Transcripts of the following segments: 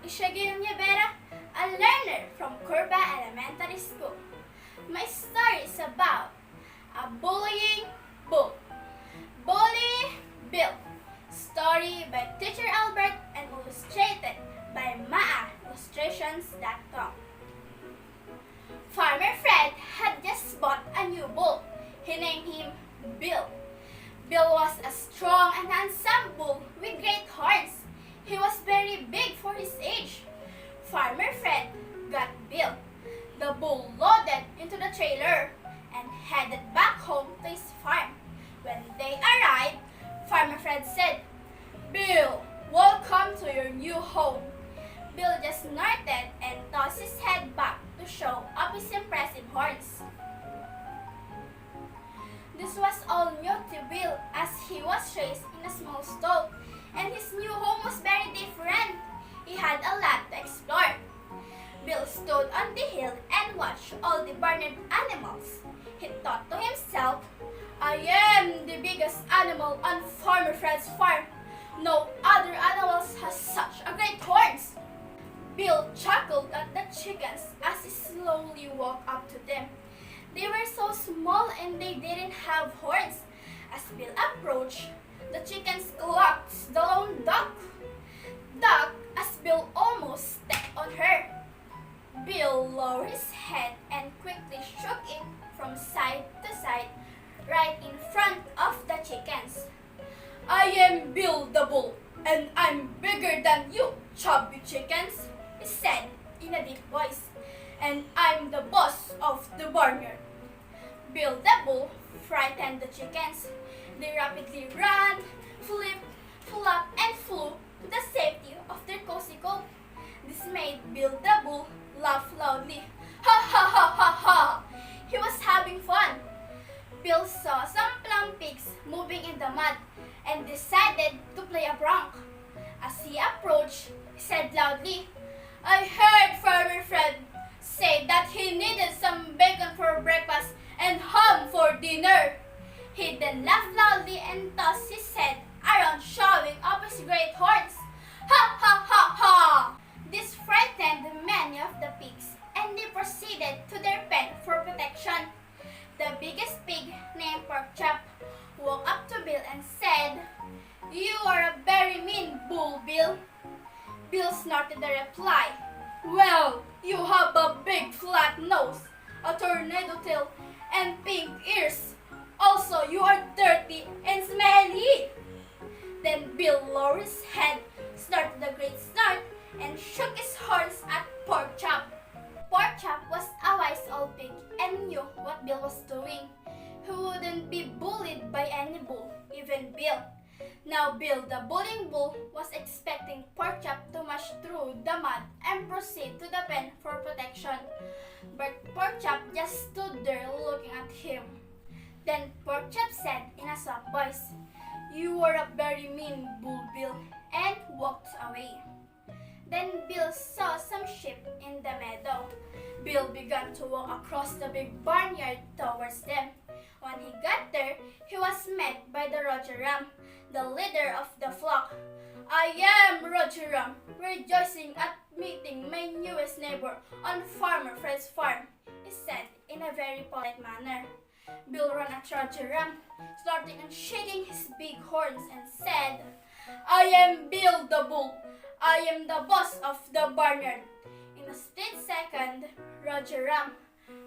Akisha, a learner from Curva Elementary School. My story is about a bullying bull. Bully Bill. Story by Teacher Albert and illustrated by illustrations.com. Farmer Fred had just bought a new bull. He named him Bill. Bill was a strong and handsome bull with great horns. He was very big for his age. Farmer Fred got Bill. The bull loaded into the trailer and headed back home to his farm. When they arrived, Farmer Fred said, "Bill, welcome to your new home." Bill just snorted and tossed his head back to show off his impressive horns. This was all new to Bill as he was raised in a small stall, and his new home was very different. He had a lot to explore. Bill stood on the hill and watched all the barnyard animals. He thought to himself, "I am the biggest animal on Farmer Fred's farm. No other animals has such a great horns." Bill chuckled at the chickens as he slowly walked up to them. They were so small and they didn't have horns. As Bill approached, the chickens clucked the lone duck. Duck as Bill almost stepped on her. Bill lowered his head and quickly shook it from side to side right in front of the chickens. "I am Bill the Bull, and I'm bigger than you, chubby chickens," he said in a deep voice. "And I'm the boss of the barnyard." Bill the Bull frightened the chickens. They rapidly ran, flipped, flopped, and flew to the safety of their cozy coat. This made Bill the Bull laugh loudly. Ha ha ha ha ha! He was having fun. Bill saw some plum pigs moving in the mud and decided to play a prank. As he approached, he said loudly, "I heard Farmer Fred say that he needed some bacon for breakfast and ham for dinner." He then laughed loudly and tossed his head around showing off his great horns. Ha ha ha ha! This frightened many of the pigs and they proceeded to their pen for protection. The biggest pig, named Porkchop, walked up to Bill and said, "You are a very mean bull, Bill." Bill snorted the reply, "Well, you have a big flat nose, a tornado tail, and pink ears. Also, you are dirty and smelly." Then Bill lowered his head, snorted a great snort, and shook his horns at Porkchop. Porkchop was a wise old pig and knew what Bill was doing. He wouldn't be bullied by any bull, even Bill. Now Bill the bullying bull was expecting Porkchop to march through the mud and proceed to the pen for protection. But Porkchop just stood there looking at him. Then Porkchop said in a soft voice, "You are a very mean bull, Bill," and walked away. Then Bill saw some sheep in the meadow. Bill began to walk across the big barnyard towards them. When he got there, he was met by the Roger Ram, the leader of the flock. "I am Roger Ram, rejoicing at meeting my newest neighbor on Farmer Fred's farm," he said in a very polite manner. Bill ran at Roger Ram, snorting and shaking his big horns and said, "I am Bill the Bull. I am the boss of the barnyard." In a split second, Roger Ram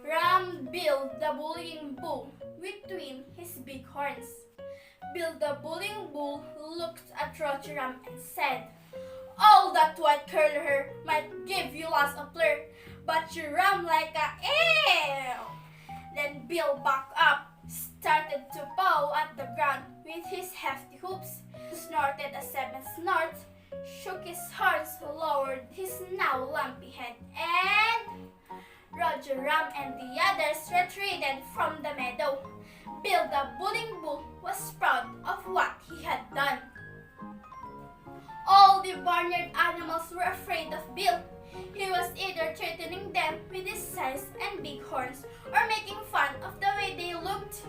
rammed Bill the bullying bull between his big horns. Bill the bullying bull looked at Roger Ram and said, "All that white curly hair might give you lots of flair, but you ram like a ew." Then Bill backed up, started to paw at the ground with his hefty hooves, snorted a seventh snort, shook his horns, lowered his now lumpy head, and Roger Ram and the others retreated from the meadow. Bill the bullying bull was proud of what he had done. All the barnyard animals were afraid of Bill. He was either threatening them with his size and big horns or making fun of the way they looked.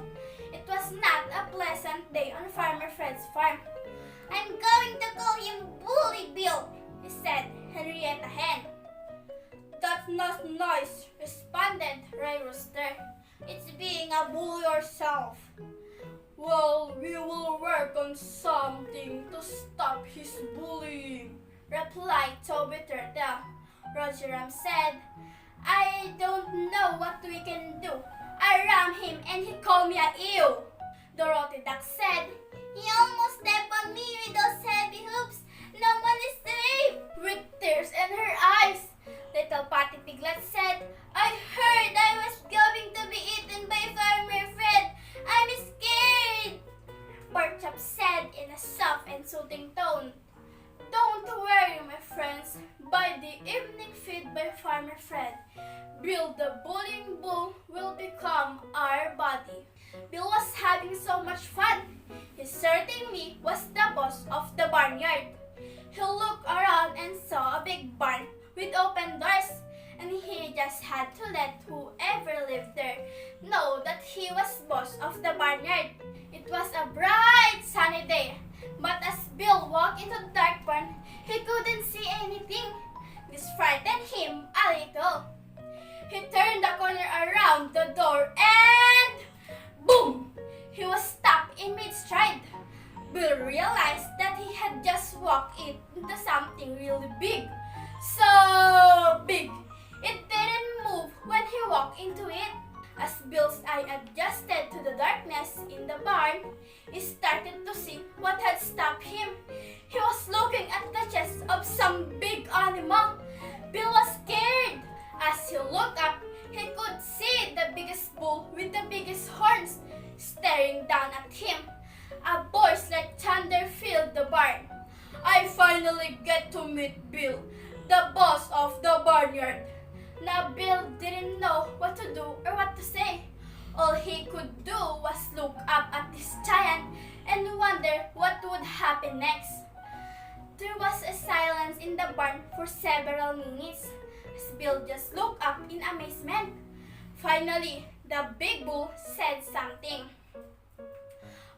It was not a pleasant day on Farmer Fred's farm. "I'm going to call him Bully Bill," he said, Henrietta Hen. "That's not nice," responded Ray Rooster. "It's being a bull yourself." "Well, we will work on something to stop his bullying," replied Toby Turtle. Roger Ram said, "I don't know what we can do. I rammed him and he called me a ew." Dorothy Duck said, "He almost stepped on me with those heavy hoops. No one is safe," with tears in her eyes. Little Patty Piglet said, "I heard I was going to be eaten by Farmer Fred. I'm scared." Pork Chop said in a soft and soothing tone, "Don't worry, my friends. By the evening feed by Farmer Fred, Bill the bullying bull will become our buddy." Bill was having so much fun. He certainly was the boss of the barnyard. He looked around and saw a big barn with open doors, and he just had to let whoever lived there know that he was boss of the barnyard. It was a bright sunny day, but as Bill walked into the dark barn, he couldn't see anything. This frightened him a little. He turned the corner around the door and boom! He was stopped in mid-stride. Bill realized that he had just walked into something really big. So big! It didn't move when he walked into it. As Bill's eye adjusted to the darkness in the barn, he started to see what had stopped him. He was looking at the chest of some big animal. Bill was scared. As he looked up, he could see the biggest bull with the biggest horns staring down at him. A voice like thunder filled the barn. "I finally get to meet Bill, the boss of the barnyard." Now Bill didn't know what to do or what to say. All he could do was look up at this giant and wonder what would happen next. There was a silence in the barn for several minutes as Bill just looked up in amazement. Finally, the big bull said something.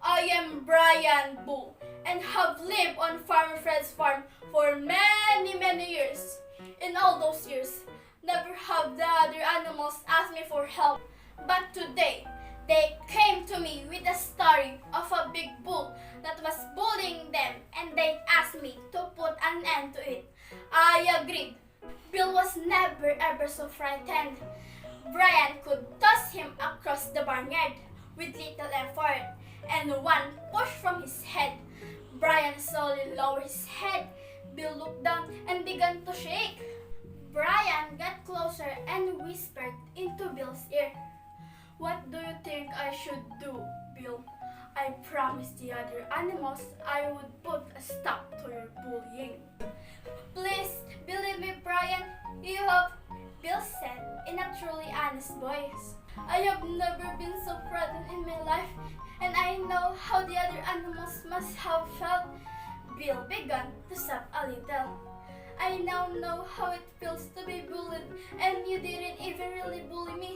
"I am Brian Bull and have lived on Farmer Fred's farm for many years. In all those years, never have the other animals asked me for help. But today, they came to me with a story of a big bull that was bullying them and they asked me to put an end to it. I agreed." Bill was never ever so frightened. Brian could toss him across the barnyard with little effort, and one push from his head. Brian slowly lowered his head. Bill looked down and began to shake. Brian got closer and whispered into Bill's ear, "What do you think I should do, Bill? I promised the other animals I would put a stop to your bullying." "Please believe me, Brian. You have," Bill said in a truly honest voice. "I have never been so frightened in my life, and I know how the other animals must have felt." Bill began to sob a little. "I now know how it feels to be bullied, and you didn't even really bully me.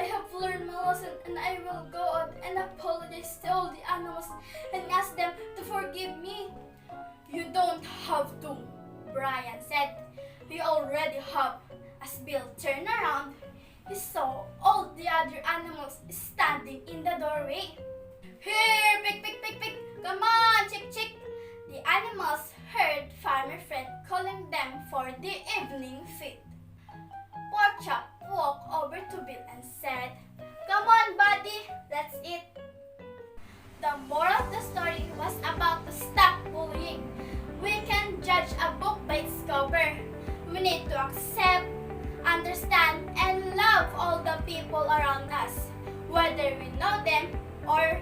I have learned my lesson, and I will go out and apologize to all the animals and ask them to forgive me." "You don't have to," Brian said. "You already have." As Bill turned around, he saw all the other animals standing in the doorway. "Here, pig, pig, pig, pig! Come on, chick, chick!" The animals heard Farmer Fred calling them for the evening feed. Pork Chop walked over to Bill and said, "Come on, buddy, let's eat." The moral of the story was about to stop bullying. We can judge a book by its cover. We need to accept, understand, and love all the people around us, whether we know them or